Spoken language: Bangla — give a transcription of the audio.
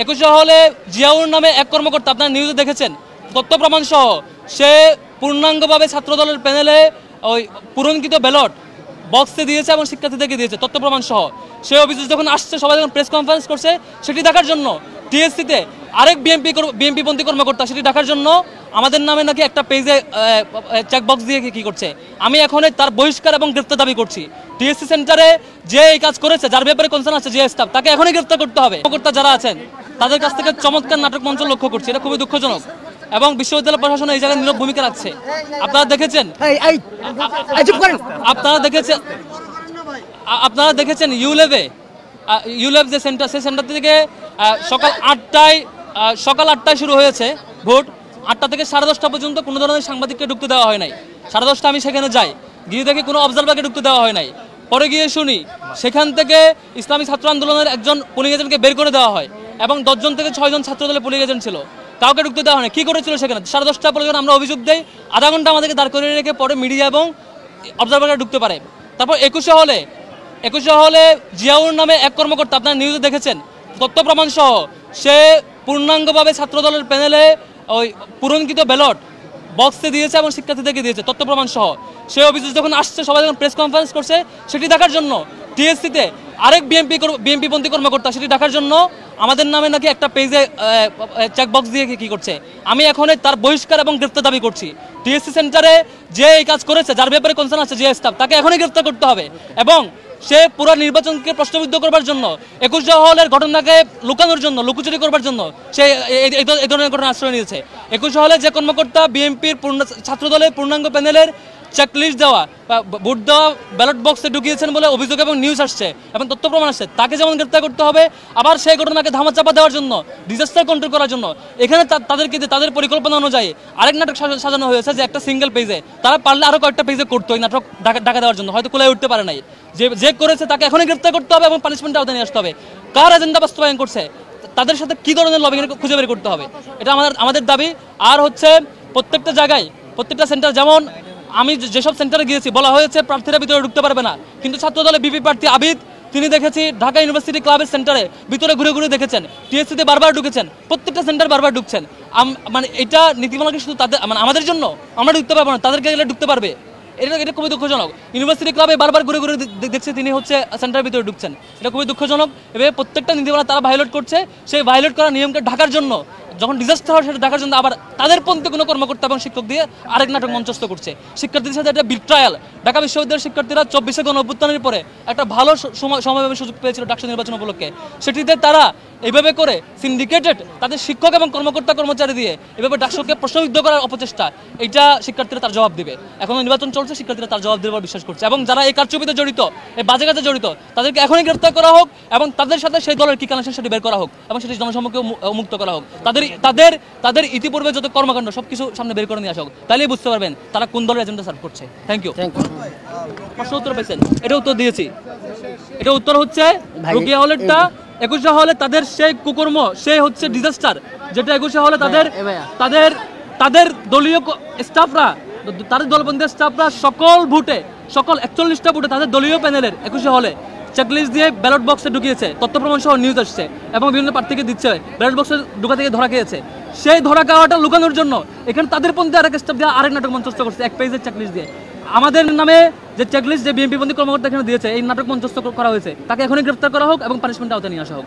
21 হলে জিয়াউর নামে এক কর্মকর্তা আপনারা নিউজে দেখেছেন, তথ্য প্রমাণ সহ সে পূর্ণাঙ্গভাবে ছাত্রদলের প্যানেলে ওই পূরণকৃত ব্যালট বক্সে দিয়েছে এবং শিক্ষার্থীদেরকে দিয়েছে তথ্য প্রমাণ সহ। সেই অভিযোগ যখন আসছে, সবাই যখন প্রেস কনফারেন্স করছে, সেটি দেখার জন্য টিএসসিতে আরেক বিএনপিপন্থী কর্মকর্তা সেটি দেখার জন্য আমাদের নামে নাকি একটা পেজে চেকবক্স দিয়ে কি করছে। আমি এখন তার বহিষ্কার এবং গ্রেফতার দাবি করছি। টিএসসি সেন্টারে যে এই কাজ করেছে, যার ব্যাপারে কনসার্ন আছে যে স্টাফ, তাকে এখনই গ্রেফতার করতে হবে। কর্মকর্তা যারা আছেন তাদের কাছ থেকে চমৎকার নাটক মঞ্চ লক্ষ্য করছি, এটা খুবই দুঃখজনক এবং বিশ্ববিদ্যালয় প্রশাসন এই জায়গায় নীরব ভূমিকা রাখছে। আপনারা দেখেছেন ইউলেভ যে সেন্টার, সেই সেন্টার থেকে সকাল 8টায় শুরু হয়েছে ভোট। 8টা থেকে 10:30 পর্যন্ত কোনো ধরনের সাংবাদিককে ঢুকতে দেওয়া হয় নাই। 10:30 আমি সেখানে যাই, গিয়ে দেখি কোনো অবজারভারকে ঢুকতে দেওয়া হয় নাই। পরে গিয়ে শুনি সেখান থেকে ইসলামী ছাত্র আন্দোলনের একজন পুলিং এজেন্টকে বের করে দেওয়া হয় এবং 10 জন থেকে 6 জন ছাত্রদলের পুলিং এজেন্ট ছিল, কাউকে ঢুকতে দেওয়া হয় না। কী করেছিল সেখানে? 10:30 পরে যখন আমরা অভিযোগ দেই, আধা ঘন্টা আমাদেরকে দাঁড় করে রেখে পরে মিডিয়া এবং অবজারভাররা ঢুকতে পারে। তারপর 21 হলে জিয়াউর নামে এক কর্মকর্তা আপনারা নিউজে দেখেছেন, তথ্য প্রমাণ সহ সে পূর্ণাঙ্গভাবে ছাত্রদলের প্যানেলে ওই পূরণকৃত ব্যালট বক্সে দিয়েছে এবং শিক্ষার্থীদেরকে দিয়েছে তথ্য প্রমাণ সহ। সেই অভিযোগ যখন আসছে, সবাই যখন প্রেস কনফারেন্স করছে, সেটি দেখার জন্য টিএসসিতে আরেক বিএনপিপন্থী কর্মকর্তা সেটি দেখার জন্য আমাদের নামে নাকি একটা পেজে চেকবক্স দিয়ে কি করছে। আমি এখন তার বহিষ্কার এবং গ্রেফতার দাবি করছি। টিএসসি সেন্টারে যে এই কাজ করেছে, যার ব্যাপারে কনসার্ন আছে যে স্টাফ, তাকে এখনই গ্রেফতার করতে হবে এবং সে পুরো নির্বাচনকে প্রশ্নবিদ্ধ করবার জন্য, 21 হলের ঘটনাকে লুকানোর জন্য, লুকোচুরি করবার জন্য সে এই ধরনের ঘটনা আশ্রয় নিয়েছে। 21 হলে যে কর্মকর্তা বিএনপির ছাত্রদলের পূর্ণাঙ্গ প্যানেলের চেকলিস্ট দেওয়া, ভোট দেওয়া ব্যালট বক্সে ঢুকিয়েছেন বলে অভিযোগ এবং নিউজ আসছে এবং তথ্য প্রমাণ আসছে, তাকে যেমন গ্রেফতার করতে হবে, আবার সেই ঘটনাকে ধামাচাপা দেওয়ার জন্য, ডিজাস্টার কন্ট্রোল করার জন্য এখানে তাদেরকে তাদের পরিকল্পনা অনুযায়ী আরেক নাটক সাজানো হয়েছে যে একটা সিঙ্গেল পেজে, তারা পারলে আরও কয়েকটা পেজে করতো এই নাটক ঢাকা দেওয়ার জন্য, হয়তো কোলায় উঠতে পারে নাই। যে করেছে তাকে এখনই গ্রেফতার করতে হবে এবং পানিশমেন্ট আওতায় নিয়ে আসতে হবে। কার এজেন্ডা বাস্তবায়ন করছে, তাদের সাথে কী ধরনের লবিং খুঁজে বের করতে হবে, এটা আমাদের দাবি। আর হচ্ছে প্রত্যেকটা জায়গায়, প্রত্যেকটা সেন্টার, যেমন আমি যেসব সেন্টারে গিয়েছি বলা হয়েছে প্রার্থীরা ভিতরে ঢুকতে পারবে না, কিন্তু ছাত্রদলের বিপি প্রার্থী আবিদ, তিনি দেখেছি ঢাকা ইউনিভার্সিটি ক্লাবের সেন্টারে ভিতরে ঘুরে ঘুরে দেখেছেন, টিএসসিতে বারবার ঢুকেছেন, প্রত্যেকটা সেন্টার বারবার ঢুকছেন। মানে এটা নীতিমালাকে শুধু তাদের, মানে আমাদের জন্য আমরা ঢুকতে পারবো না, তাদেরকে গেলে ঢুকতে পারবে। এটা খুবই দুঃখজনক। ইউনিভার্সিটি ক্লাবে বারবার ঘুরে ঘুরে দেখছে তিনি হচ্ছে সেন্টারের ভিতরে ঢুকছেন, এটা খুবই দুঃখজনক। এভাবে প্রত্যেকটা নীতিমালা তারা ভায়োলেট করছে। সেই ভায়োলেট করা নিয়মকে ঢাকার জন্য, যখন ডিজাস্টার হয় সেটা দেখার জন্য আবার তাদের পন্থী কোনো কর্মকর্তা এবং শিক্ষক দিয়ে আরেক নাটক মঞ্চস্থ করছে। শিক্ষার্থীদের সাথে একটা বিট্রায়াল। ঢাকা বিশ্ববিদ্যালয়ের শিক্ষার্থীরা 24শে গণঅভ্যুত্থানের পরে একটা ভালো সময় সুযোগ পেয়েছিল ডাকসু নির্বাচন উপলক্ষে, সেটিতে তারা এইভাবে করে সিন্ডিকেটেড তাদের শিক্ষক এবং কর্মকর্তা কর্মচারী দিয়ে এভাবে ডাকসুকে প্রশ্নবিদ্ধ করার অপচেষ্টা, এইটা শিক্ষার্থীরা তার জবাব দিবে। এখন নির্বাচন চলছে, শিক্ষার্থীরা তার জবাব দেবার বিশ্বাস করছে এবং যারা এই কারচুপিতে জড়িত, এই বাজে কাজে জড়িত, তাদেরকে এখনই গ্রেফতার করা হোক এবং তাদের সাথে সেই দলের কি কানেকশন সেটি বের করা হোক এবং সেটি জনসম্মুখে মুক্ত করা হোক। তাদের ইতিপূর্বে যত কর্মকাণ্ড সবকিছু সামনে বের করে নিয়ে আসা হোক, তাহলেই বুঝতে পারবেন তারা কোন দলের এজেন্ডা সার্ভ করছে। Thank you. প্রশ্ন উত্তর পেয়েছেন, এটা উত্তর দিয়েছি। এটা উত্তর হচ্ছে রোকেয়া হলেরটা 21 হলে তাদের সেই কুকর্ম, সেই হচ্ছে ডিজাস্টার, যেটা 21 হলে তাদের দলীয় স্টাফরা, তাদের দলবন্ধী স্টাফরা সকল 41টা ভোটে তাদের দলীয় প্যানেলের 21 হলে চেকলিস্ট দিয়ে ব্যালট বক্সে ঢুকিয়েছে, তথ্য প্রমাণ সহ নিউজ আসছে এবং বিভিন্ন প্রার্থীকে দিচ্ছে, ব্যালট বক্সে ঢুকা থেকে ধরা খেয়েছে। সেই ধরা খাওয়াটা লুকানোর জন্য এখানে তাদের পন্থী আরেক স্টাফ দিয়ে আরেক নাটক মঞ্চস্থ করছে, এক পেজের চেকলিস্ট দিয়ে। আমাদের নামে যে চেকলিস্ট যে বিএনপিপন্থী কর্মকর্তা এখানে দিয়েছে, এই নাটক মঞ্চস্থ করা হয়েছে, তাকে এখনই গ্রেফতার করা হোক এবং পানিশমেন্ট আওতায় নিয়ে আসা হোক।